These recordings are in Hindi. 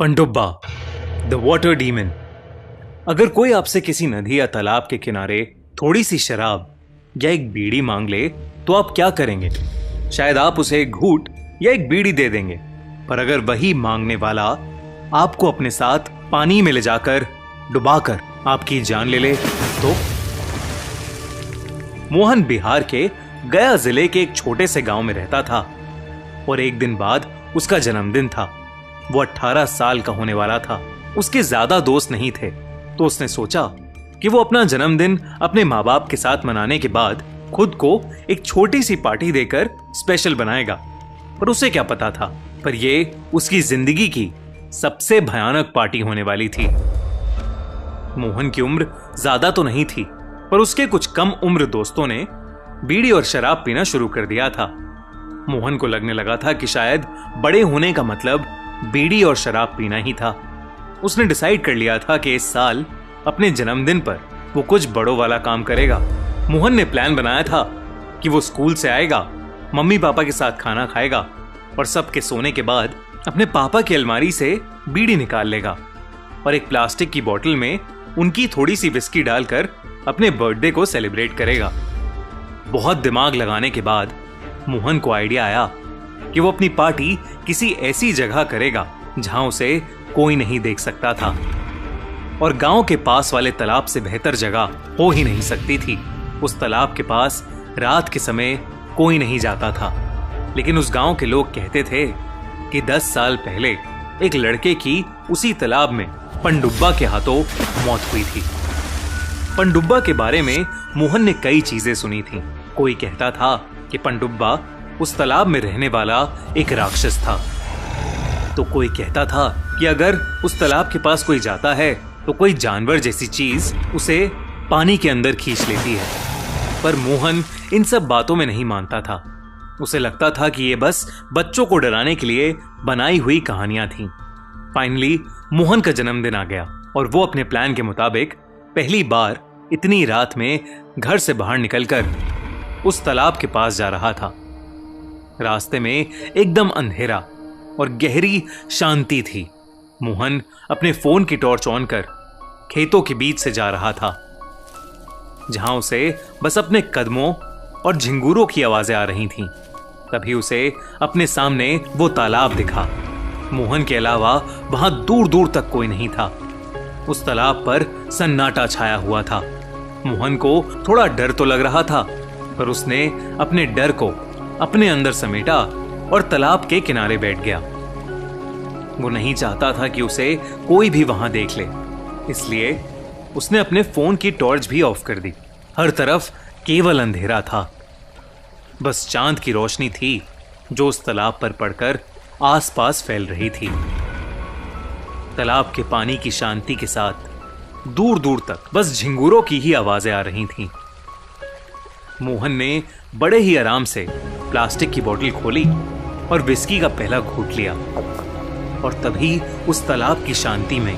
पनडुब्बा द वाटर डीमन। अगर कोई आपसे किसी नदी या तालाब के किनारे थोड़ी सी शराब या एक बीड़ी मांग ले तो आप क्या करेंगे? शायद आप उसे एक घूंट या एक बीड़ी दे देंगे, पर अगर वही मांगने वाला आपको अपने साथ पानी में ले जाकर डुबाकर आपकी जान ले ले तो? मोहन बिहार के गया जिले के एक छोटे से गांव में रहता था और एक दिन बाद उसका जन्मदिन था। वो 18 साल का होने वाला था। उसके ज्यादा दोस्त नहीं थे, तो उसने सोचा कि वो अपना जन्मदिन अपने माँ बाप के साथ मनाने के बाद खुद को एक छोटी सी पार्टी देकर स्पेशल बनाएगा। पर उसे क्या पता था, पर ये उसकी जिंदगी की सबसे भयानक पार्टी होने वाली थी। मोहन की उम्र ज्यादा तो नहीं थी, पर उसके कुछ कम उम्र दोस्तों ने बीड़ी और शराब पीना शुरू कर दिया था। मोहन को लगने लगा था कि शायद बड़े होने का मतलब बीड़ी और शराब पीना ही था। उसने डिसाइड कर लिया था कि इस साल अपने जन्मदिन पर वो कुछ बड़ों वाला काम करेगा। मोहन ने प्लान बनाया था कि वो स्कूल से आएगा, मम्मी पापा के साथ खाना खाएगा और सबके सोने के बाद अपने पापा की अलमारी से बीड़ी निकाल लेगा और एक प्लास्टिक की बोतल में उनकी थोड़ी सी विस्की डालकर अपने बर्थडे को सेलिब्रेट करेगा। बहुत दिमाग लगाने के बाद मोहन को आइडिया आया कि वो अपनी पार्टी किसी ऐसी जगह करेगा जहां उसे कोई नहीं देख सकता था, और गांव के पास वाले तालाब से बेहतर जगह हो ही नहीं सकती थी। उस तालाब के पास रात के समय कोई नहीं जाता था, लेकिन उस गांव के लोग कहते थे कि 10 साल पहले एक लड़के की उसी तालाब में पनडुब्बा के हाथों मौत हुई थी। पनडुब्बा के बारे में मोहन ने कई चीजें सुनी थी। कोई कहता था कि पनडुब्बा उस तालाब में रहने वाला एक राक्षस था, तो कोई कहता था कि अगर उस तालाब के पास कोई जाता है तो कोई जानवर जैसी चीज उसे पानी के अंदर खींच लेती है। पर मोहन इन सब बातों में नहीं मानता था। उसे लगता था कि ये बस बच्चों को डराने के लिए बनाई हुई कहानियां थीं। फाइनली मोहन का जन्मदिन आ गया और वो अपने प्लान के मुताबिक पहली बार इतनी रात में घर से बाहर निकलकर उस तालाब के पास जा रहा था। रास्ते में एकदम अंधेरा और गहरी शांति थी। मोहन अपने फोन की टॉर्च ऑन कर खेतों के बीच से जा रहा था, जहां उसे बस अपने कदमों और झिंगुरों की आवाजें आ रही थीं। तभी उसे अपने सामने वो तालाब दिखा। मोहन के अलावा वहां दूर दूर तक कोई नहीं था। उस तालाब पर सन्नाटा छाया हुआ था। मोहन को थोड़ा डर तो लग रहा था, पर उसने अपने डर को अपने अंदर समेटा और तालाब के किनारे बैठ गया। वो नहीं चाहता था कि उसे कोई भी वहां देख ले, इसलिए उसने अपने फोन की टॉर्च भी ऑफ कर दी। हर तरफ केवल अंधेरा था, बस चांद की रोशनी थी जो उस तालाब पर पड़कर आसपास फैल रही थी। तालाब के पानी की शांति के साथ दूर दूर तक बस झिंगुरों की ही आवाजें आ रही थीं। मोहन ने बड़े ही आराम से प्लास्टिक की बोतल खोली और विस्की का पहला घूंट लिया, और तभी उस तालाब की शांति में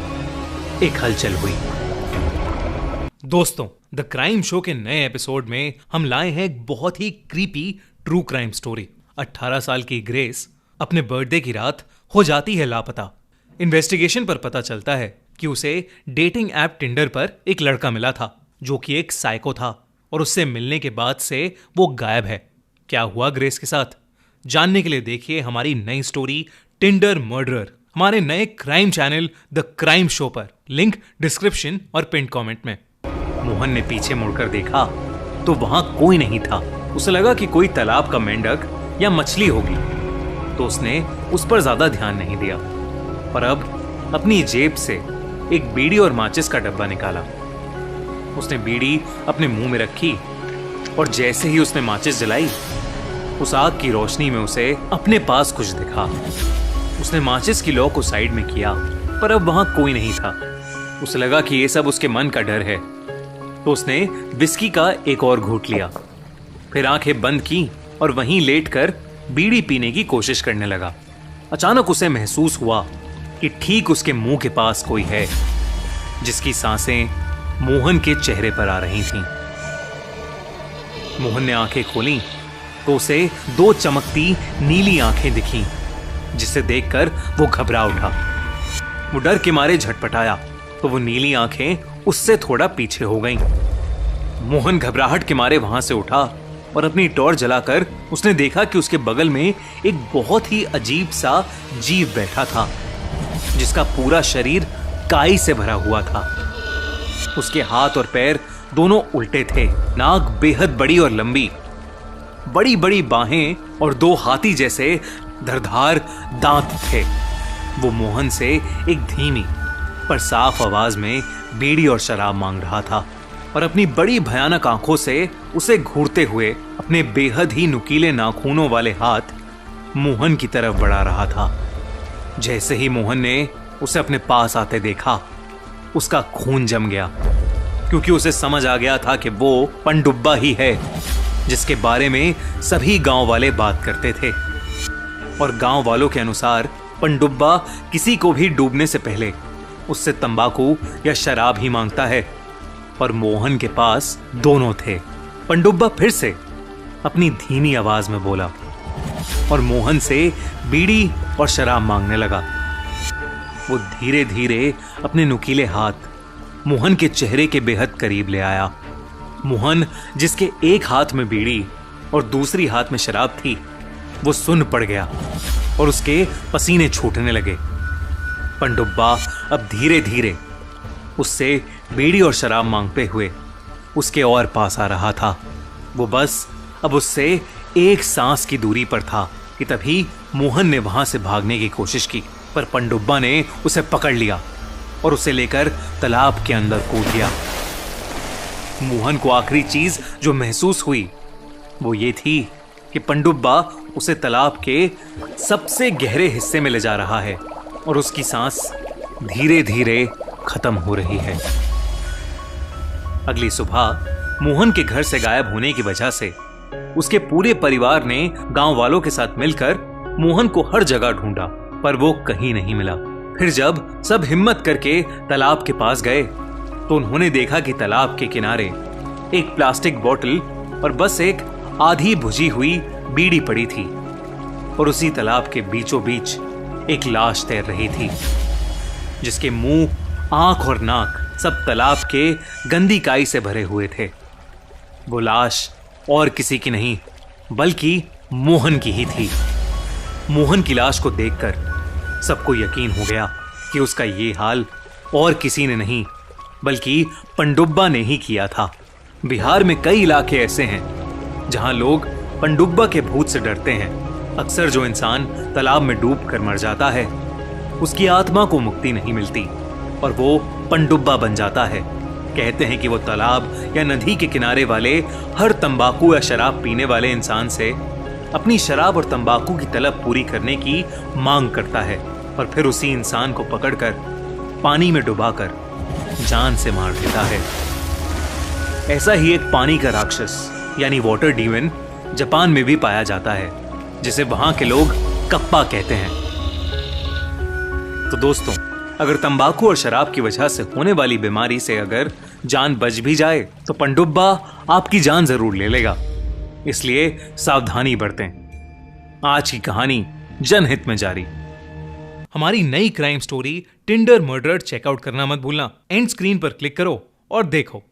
एक हलचल हुई। दोस्तों, द क्राइम शो के नए एपिसोड में हम लाए हैं एक बहुत ही क्रीपी ट्रू क्राइम स्टोरी। 18 साल की ग्रेस अपने बर्थडे की रात हो जाती है लापता। इन्वेस्टिगेशन पर पता चलता है कि उसे डेटिंग ऐप टिंडर पर एक लड़का मिला था जो कि एक साइको था, और उससे मिलने के बाद से वो गायब है। क्या हुआ ग्रेस के साथ, जानने के लिए देखिए हमारी नई स्टोरी टिंडर मर्डरर हमारे नए crime channel the crime show पर। लिंक डिस्क्रिप्शन और पिन कमेंट में। मोहन ने पीछे मुड़कर देखा तो वहां कोई नहीं था। उसे लगा कि कोई तालाब का मेंढक या मछली होगी, तो उसने उस पर ज्यादा ध्यान नहीं दिया, और अब अपनी जेब से एक बीड़ी और माचिस का डब्बा निकाला। उसने बीड़ी अपने मुंह में रखी और जैसे ही उसने माचिस जलाई, उस आग की रोशनी में उसे अपने पास कुछ दिखा। उसने माचिस की लौ को साइड में किया, पर अब वहां कोई नहीं था। उसे लगा कि ये सब उसके मन का डर है, तो उसने विस्की का एक और घूंट लिया, फिर आंखें बंद की और वहीं लेटकर बीड़ी पीने की कोशिश करने लगा। अचानक उसे महसूस हुआ कि ठीक उसके मुंह के पास कोई है, जिसकी सांसें मोहन के चेहरे पर आ रही थीं। मोहन ने आंखें खोली तो उसे 2 चमकती नीली आंखें दिखीं, जिसे देखकर वो घबरा उठा। वो डर के मारे झटपटाया तो वो नीली आंखें उससे थोड़ा पीछे हो गईं। मोहन घबराहट के मारे वहां से उठा और अपनी टॉर्च जलाकर उसने देखा कि उसके बगल में एक बहुत ही अजीब सा जीव बैठा था, जिसका पूरा शरीर काई से भरा हुआ था। उसके हाथ और पैर दोनों उल्टे थे, नाक बेहद बड़ी और लंबी, बड़ी बड़ी बाहें और 2 हाथी जैसे धारदार दांत थे। वो मोहन से एक धीमी पर साफ आवाज में बीड़ी और शराब मांग रहा था और अपनी बड़ी भयानक आंखों से उसे घूरते हुए अपने बेहद ही नुकीले नाखूनों वाले हाथ मोहन की तरफ बढ़ा रहा था। जैसे ही मोहन ने उसे अपने पास आते देखा, उसका खून जम गया, क्योंकि उसे समझ आ गया था कि वो पनडुब्बा ही है जिसके बारे में सभी गांव वाले बात करते थे। और गांव वालों के अनुसार पनडुब्बा किसी को भी डूबने से पहले उससे तंबाकू या शराब ही मांगता है, और मोहन के पास दोनों थे। पनडुब्बा फिर से अपनी धीमी आवाज में बोला और मोहन से बीड़ी और शराब मांगने लगा। वो धीरे धीरे अपने नुकीले हाथ मोहन के चेहरे के बेहद करीब ले आया। मोहन, जिसके एक हाथ में बीड़ी और दूसरी हाथ में शराब थी, वो सुन्न पड़ गया और उसके पसीने छूटने लगे। पनडुब्बा अब धीरे धीरे उससे बीड़ी और शराब मांगते हुए उसके और पास आ रहा था। वो बस अब उससे एक सांस की दूरी पर था कि तभी मोहन ने वहां से भागने की कोशिश की, पर पनडुब्बा ने उसे पकड़ लिया और उसे लेकर तालाब के अंदर कूद गया। मोहन को आखिरी चीज जो महसूस हुई वो ये थी कि पनडुब्बा उसे तालाब के सबसे गहरे हिस्से में ले जा रहा है और उसकी सांस धीरे धीरे खत्म हो रही है। अगली सुबह मोहन के घर से गायब होने की वजह से उसके पूरे परिवार ने गांव वालों के साथ मिलकर मोहन को हर जगह ढूंढा, पर वो कहीं नहीं मिला। फिर जब सब हिम्मत करके तालाब के पास गए तो उन्होंने देखा कि तालाब के किनारे एक प्लास्टिक बोतल और बस एक आधी बुझी हुई बीड़ी पड़ी थी, और उसी तालाब के बीचों बीच एक लाश तैर रही थी, जिसके मुंह, आंख और नाक सब तालाब के गंदी काई से भरे हुए थे। वो लाश और किसी की नहीं बल्कि मोहन की ही थी। मोहन की लाश को देखकर सबको यकीन हो गया कि उसका ये हाल और किसी ने नहीं बल्कि पनडुब्बा ने ही किया था। बिहार में कई इलाके ऐसे हैं जहां लोग पनडुब्बा के भूत से डरते हैं। अक्सर जो इंसान तालाब में डूब कर मर जाता है उसकी आत्मा को मुक्ति नहीं मिलती और वो पनडुब्बा बन जाता है। कहते हैं कि वो तालाब या नदी के किनारे वाले हर तंबाकू या शराब पीने वाले इंसान से अपनी शराब और तंबाकू की तलब पूरी करने की मांग करता है और फिर उसी इंसान को पकड़कर पानी में डुबाकर जान से मार देता है। ऐसा ही एक पानी का राक्षस यानी वाटर डीमन जापान में भी पाया जाता है, जिसे वहां के लोग कप्पा कहते हैं। तो दोस्तों, अगर तंबाकू और शराब की वजह से होने वाली बीमारी से अगर जान बच भी जाए तो पनडुब्बा आपकी जान जरूर ले लेगा, इसलिए सावधानी बरतें। आज की कहानी जनहित में जारी। हमारी नई crime story Tinder murder check out करना मत भूलना। एंड स्क्रीन पर क्लिक करो और देखो।